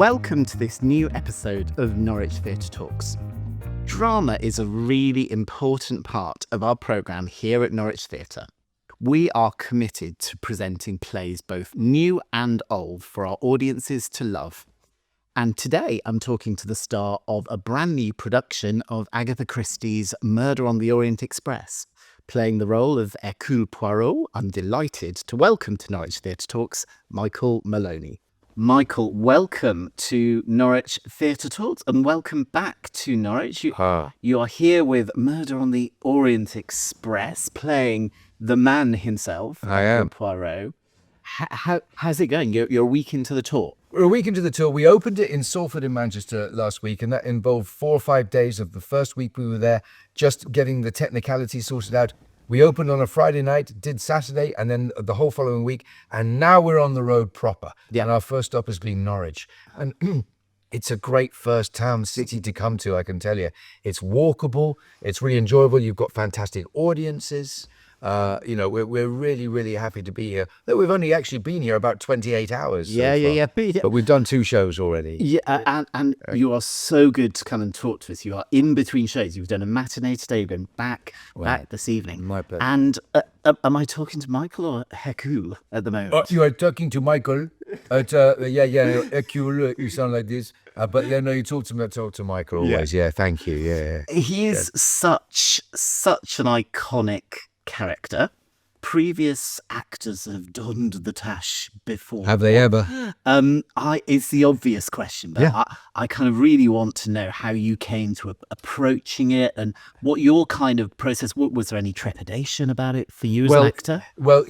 Welcome to this new episode of Norwich Theatre Talks. Drama is a really important part of our programme here at Norwich Theatre. We are committed to presenting plays both new and old for our audiences to love. And today I'm talking to the star of a brand new production of Agatha Christie's Murder on the Orient Express. Playing the role of Hercule Poirot, I'm delighted to welcome to Norwich Theatre Talks, Michael Maloney. Michael, welcome to Norwich Theatre Talks and welcome back to Norwich. You are here with Murder on the Orient Express, playing the man himself, I am. Poirot. How's it going? You're a week into the tour. We're a week into the tour. We opened it in Salford in Manchester last week, and that involved 4 or 5 days of the first week we were there, just getting the technicalities sorted out. We opened on a Friday night, did Saturday, and then the whole following week, and now we're on the road proper. Yeah. And our first stop has been Norwich. And it's a great first town city to come to, I can tell you. It's walkable, it's really enjoyable, you've got fantastic audiences. We're really, really happy to be here. Though we've only actually been here about 28 hours. Yeah. But we've done 2 shows already. Yeah, and you are so good to come and talk to us. You are in between shows. You've done a matinee today. You're going back this evening. My pleasure. And am I talking to Michael or Hercule at the moment? You are talking to Michael. Hercule, you sound like this. But yeah, no, you talk to Michael always. Yeah, thank you. Yeah. He is such an iconic character. Previous actors have donned the tash before. Have they ever? It's the obvious question, but Yeah. I kind of really want to know how you came to approaching it and what your kind of process. Was there any trepidation about it for you as an actor? Well,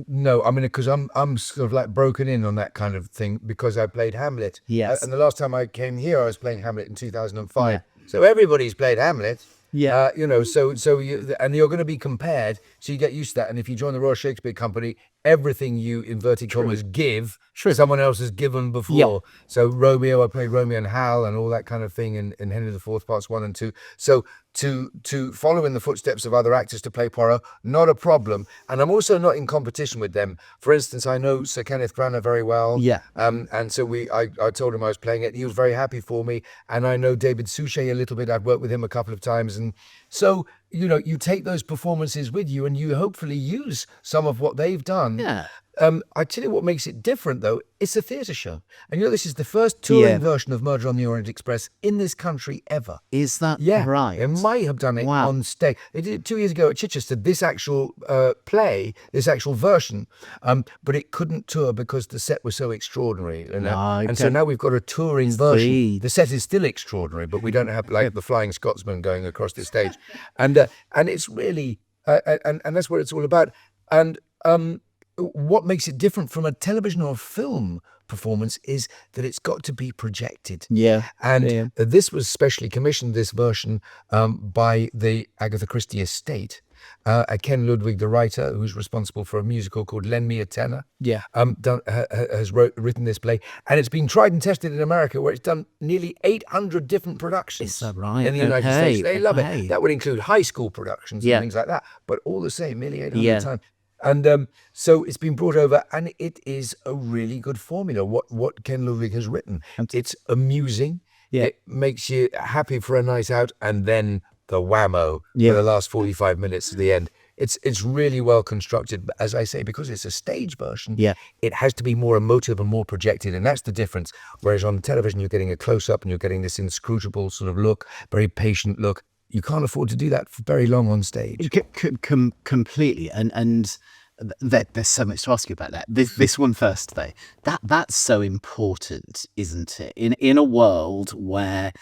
no. I mean, because I'm sort of like broken in on that kind of thing because I played Hamlet. Yes. And the last time I came here, I was playing Hamlet in 2005. So everybody's played Hamlet. Yeah. And you're going to be compared, so you get used to that. And if you join the Royal Shakespeare Company, everything you, inverted commas, give, someone else has given before. Yeah. So Romeo, I played Romeo and Hal and all that kind of thing in Henry IV parts 1 and 2. So to follow in the footsteps of other actors to play Poirot, not a problem. And I'm also not in competition with them. For instance, I know Sir Kenneth Branagh very well. Yeah. And so I told him I was playing it. He was very happy for me. And I know David Suchet a little bit. I've worked with him a couple of times. And so, you take those performances with you and you hopefully use some of what they've done. Yeah. I tell you what makes it different, though. It's a theatre show. And this is the first touring version of Murder on the Orient Express in this country ever. Is that right? It might have done it Wow. on stage. They did it 2 years ago at Chichester, this actual play, this actual version. But it couldn't tour because the set was so extraordinary. And so now we've got a touring version. The set is still extraordinary, but we don't have like the Flying Scotsman going across the stage. And it's really, and that's what it's all about. And what makes it different from a television or film performance is that it's got to be projected. Yeah. And this was specially commissioned, this version, by the Agatha Christie estate. Ken Ludwig, the writer, who's responsible for a musical called Lend Me a Tenor, has written this play. And it's been tried and tested in America, where it's done nearly 800 different productions. Is that right? In the United States. They love it. That would include high school productions and things like that. But all the same, nearly 800 times. And so it's been brought over, and it is a really good formula, what Ken Ludwig has written. It's amusing. Yeah. It makes you happy for a night out, and then the whammo for the last 45 minutes to the end. It's really well constructed, but as I say, because it's a stage version, it has to be more emotive and more projected, and that's the difference. Whereas on television, you're getting a close-up, and you're getting this inscrutable sort of look, very patient look. You can't afford to do that for very long on stage. Completely. And there's so much to ask you about that. This one first, though. That's so important, isn't it? In a world where,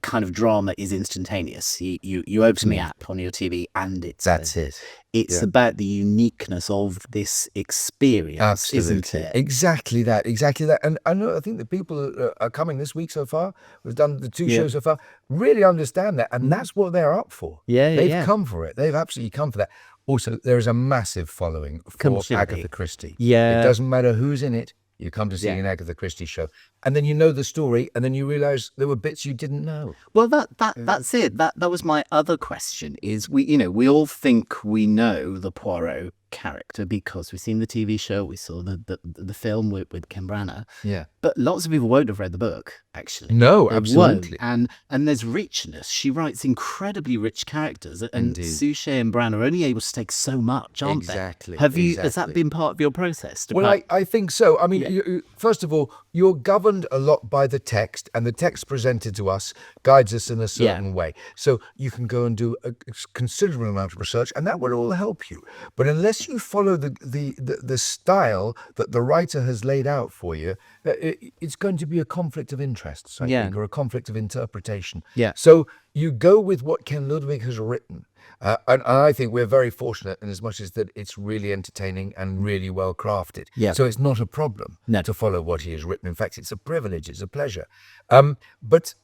kind of drama is instantaneous. You open the app on your TV and That's it. It's about the uniqueness of this experience, Absolutely. Isn't it? Exactly that. And I think the people are coming this week so far, we've done the 2 shows so far, really understand that. And that's what they're up for. They've come for it. They've absolutely come for that. Also, there is a massive following for Agatha Christie. Yeah. It doesn't matter who's in it. You come to see an Agatha Christie show, and then you know the story, and then you realise there were bits you didn't know. Well, that's it. That was my other question. Is we all think we know the Poirot character because we've seen the TV show, we saw the film with Ken Branagh. Yeah. But lots of people won't have read the book, actually. No, They absolutely. won't. And there's richness. She writes incredibly rich characters. And Indeed. Suchet and Branagh are only able to take so much, aren't Exactly. they? Has that been part of your process? Well, I think so. I mean, first of all, you're governed a lot by the text, and the text presented to us guides us in a certain way. So you can go and do a considerable amount of research, and that will all help you. But unless you follow the style that the writer has laid out for you, it's going to be a conflict of interests, I think, or a conflict of interpretation. Yeah. So you go with what Ken Ludwig has written. And I think we're very fortunate in as much as that it's really entertaining and really well crafted. Yeah. So it's not a problem to follow what he has written. In fact, it's a privilege, it's a pleasure. But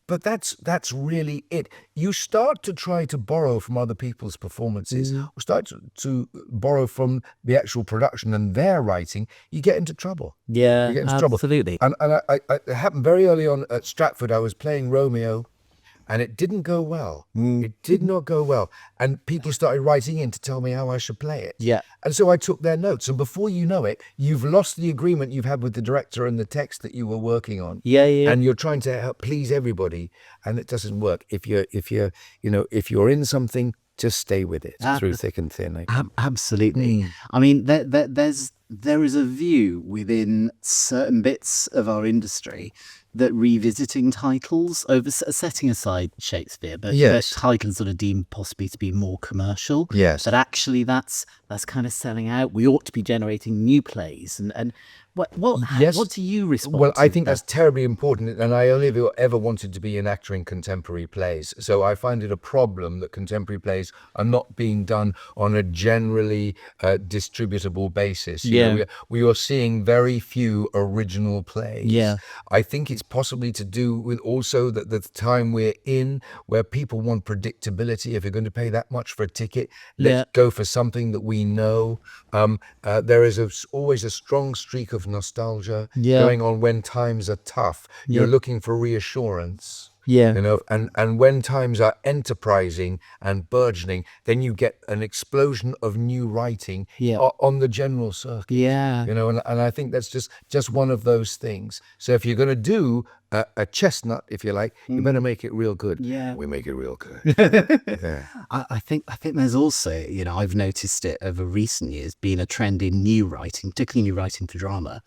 that's really it. You start to try to borrow from other people's performances, or start to borrow from the actual production and their writing, you get into trouble. Yeah, You get into absolutely. trouble. And it happened very early on at Stratford. I was playing Romeo, and it didn't go well. It did not go well. And people started writing in to tell me how I should play it. Yeah. And so I took their notes. And before you know it, you've lost the agreement you've had with the director and the text that you were working on. Yeah. And you're trying to help please everybody, and it doesn't work. If you're in something, just stay with it through thick and thin. Absolutely. I mean, there is a view within certain bits of our industry that revisiting titles, setting aside Shakespeare, but titles that are deemed possibly to be more commercial, that actually that's kind of selling out. We ought to be generating new plays. And what do you respond to? Well, I think that's terribly important, and I only ever wanted to be an actor in contemporary plays. So I find it a problem that contemporary plays are not being done on a generally distributable basis. We are seeing very few original plays. Yeah. I think it's possibly to do with also that the time we're in, where people want predictability. If you're going to pay that much for a ticket, let's go for something that we know. There is always a strong streak of nostalgia going on when times are tough. You're looking for reassurance. And when times are enterprising and burgeoning, then you get an explosion of new writing on the general circuit. And I think that's just one of those things. So if you're going to do a chestnut, if you like, you better make it real good. We make it real good. I think there's also, I've noticed it over recent years, been a trend in new writing, particularly new writing for drama,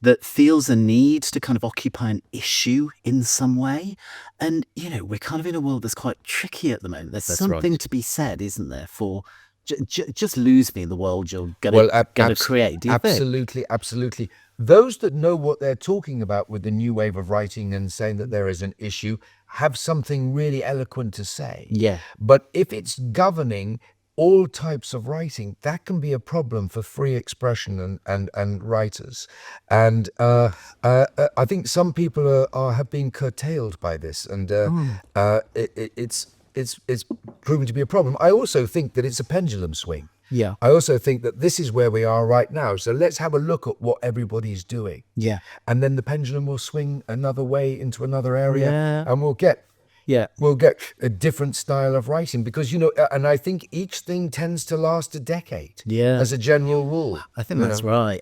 that feels a need to kind of occupy an issue in some way. And, we're kind of in a world that's quite tricky at the moment. There's something to be said, isn't there, for just lose me in the world you're going to create. Do you think? Absolutely. Those that know what they're talking about with the new wave of writing and saying that there is an issue have something really eloquent to say. Yeah. But if it's governing all types of writing, that can be a problem for free expression and writers. And I think some people have been curtailed by this, and it's proven to be a problem. I also think that it's a pendulum swing. Yeah. I also think that this is where we are right now. So let's have a look at what everybody's doing. Yeah. And then the pendulum will swing another way into another area, and we'll get a different style of writing, because, and I think each thing tends to last a decade as a general rule. I think that's right.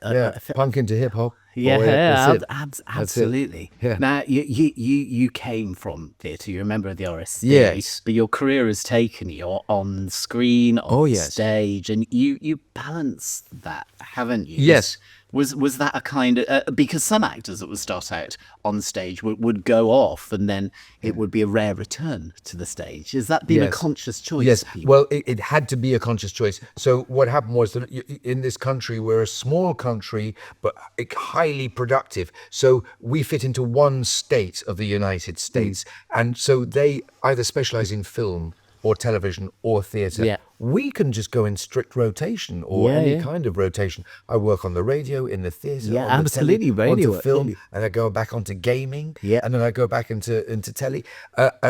Punk into hip hop. Absolutely. Yeah. Now, you came from theatre, you're a member of the RSC, yes, but your career has taken you on screen, on stage, and you balance that, haven't you? Yes. Was that a kind of because some actors that would start out on stage would go off, and then it would be a rare return to the stage. Has that been a conscious choice? Yes. Well, it had to be a conscious choice. So what happened was that in this country, we're a small country, but highly productive. So we fit into one state of the United States. And so they either specialize in film or television or theatre. Yeah. We can just go in strict rotation or any kind of rotation. I work on the radio, in the theatre, on the telly, onto film, and I go back onto gaming, and then I go back into telly.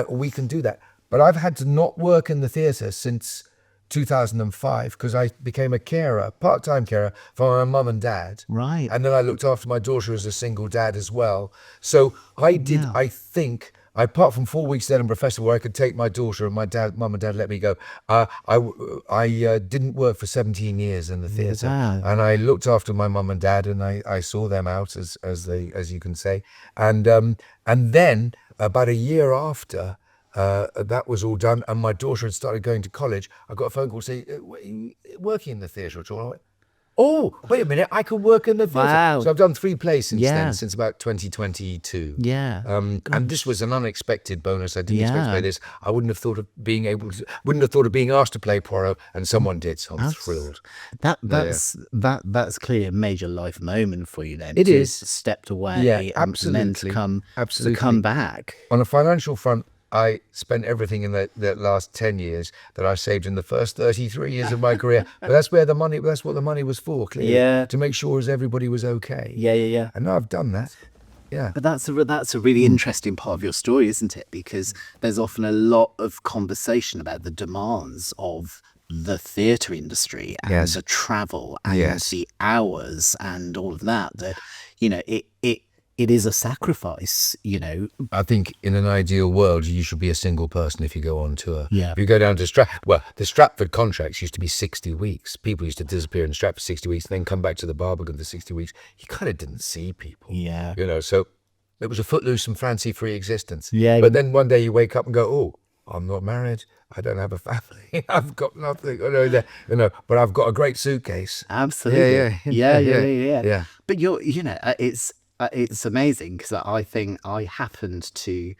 We can do that. But I've had to not work in the theatre since 2005 because I became a carer, part-time carer for my mum and dad. Right. And then I looked after my daughter as a single dad as well. So I did, I think, apart from 4 weeks at Edinburgh Festival where I could take my daughter and mum and dad let me go, I didn't work for 17 years in the theatre. Wow. And I looked after my mum and dad, and I saw them out, as you can say. And then about a year after that was all done, and my daughter had started going to college, I got a phone call saying, "Are you working in the theatre at all?" I went, "Oh, wait a minute, I can work in the theatre." Wow. So I've done 3 plays since then, since about 2022. Yeah. And this was an unexpected bonus. I didn't expect to play this. I wouldn't have thought of being asked to play Poirot, and someone did, so I'm thrilled. That's clearly a major life moment for you then. It is. Stepped away and then to come back. On a financial front, I spent everything in the last 10 years that I saved in the first 33 years of my career. But that's what the money was for, clearly. Yeah. To make sure everybody was okay. Yeah. And now I've done that. Yeah. But that's a really interesting part of your story, isn't it? Because there's often a lot of conversation about the demands of the theatre industry and the travel and the hours and all of that. That, you know, it is a sacrifice, you know. I think in an ideal world, you should be a single person if you go on tour. Yeah. If you go down to the Stratford contracts used to be 60 weeks. People used to disappear in Stratford 60 weeks, and then come back to the Barbican for 60 weeks. You kind of didn't see people. Yeah. You know, so it was a footloose and fancy-free existence. Yeah. But then one day you wake up and go, "Oh, I'm not married. I don't have a family. I've got nothing. But I've got a great suitcase." Absolutely. Yeah. But it's amazing because I think I happened to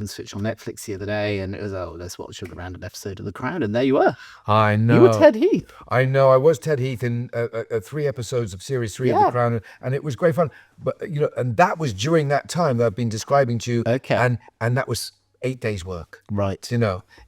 switch on Netflix the other day, and it was, let's watch a random episode of The Crown, and there you were. I know. You were Ted Heath. I know. I was Ted Heath in 3 episodes of series 3 of The Crown, and it was great fun. But and that was during that time that I've been describing to you. Okay. And that was 8 days' work. Right.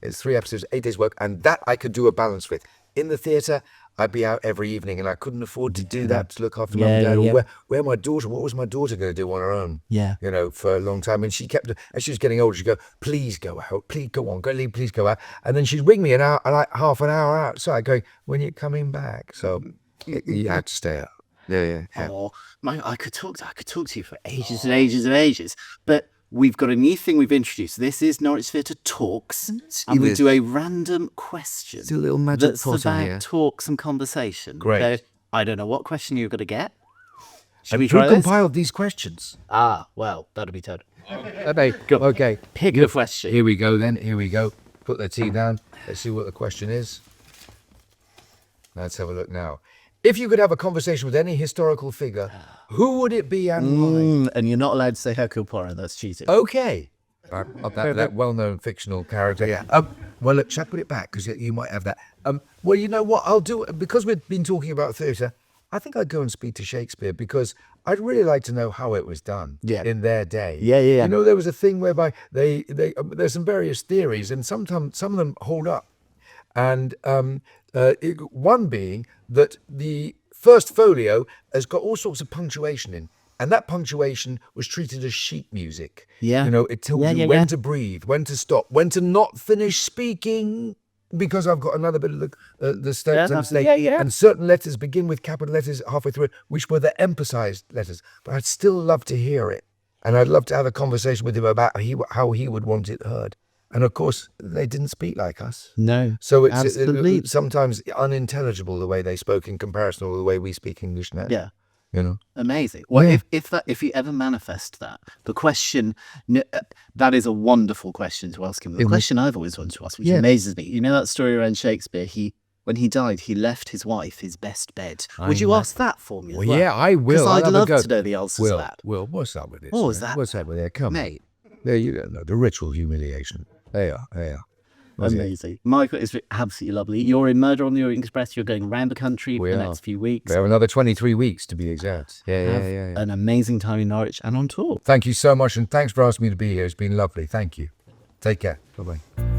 It's 3 episodes, 8 days' work, and that I could do a balance with. In the theatre, I'd be out every evening, and I couldn't afford to do that, to look after mum and dad. Or where my daughter, what was my daughter going to do on her own? Yeah. For a long time. And she kept, as she was getting older, she'd go, "Please go out, please go on, please go out." And then she'd ring me half an hour outside going, "When you're coming back?" So you had to stay out. Yeah. Oh, I could talk to you for ages and ages and ages. But we've got a new thing we've introduced. This is Norwich Theatre Talks, and we do a random question. Do a little magic that's pot about in here. talks and conversation. Great. So I don't know what question you're going to get. Should Who we try this? compiled these questions? Well, that'll be told. Okay. Pick the question. Here we go then. Here we go. Put the tea down. Let's see what the question is. Let's have a look now. If you could have a conversation with any historical figure, who would it be and why? And you're not allowed to say Hercule Poirot. That's cheating. Okay. That well-known fictional character. Yeah. Well, look, shall I put it back? Because you might have that. Well, you know what? I'll do, because we've been talking about theatre, I think I'd go and speak to Shakespeare, because I'd really like to know how it was done in their day. Yeah. There was a thing whereby there's some various theories, and sometimes some of them hold up. And one being that the first folio has got all sorts of punctuation in, and that punctuation was treated as sheet music. Yeah. It tells you when to breathe, when to stop, when to not finish speaking, because I've got another bit of the steps and say. And certain letters begin with capital letters halfway through it, which were the emphasized letters. But I'd still love to hear it, and I'd love to have a conversation with him about how he would want it heard. And of course, they didn't speak like us. No. So it's sometimes unintelligible the way they spoke in comparison to the way we speak English now. Yeah. Amazing. Well, if you ever manifest that, the question, that is a wonderful question to ask him. The question I've always wanted to ask, which amazes me, that story around Shakespeare, when he died, he left his wife his best bed. Would you ask that for me as well? Yeah, I will. Because I'd love to know the answer to that. Will, what's up with this? What was that? What's up with that? Come Mate. on. There you go. The ritual humiliation. There you are. Amazing. Michael, it's absolutely lovely. You're in Murder on the Orient Express. You're going around the country for the next few weeks. We have another 23 weeks to be exact. Yeah. An amazing time in Norwich and on tour. Thank you so much, and thanks for asking me to be here. It's been lovely. Thank you. Take care. Bye-bye.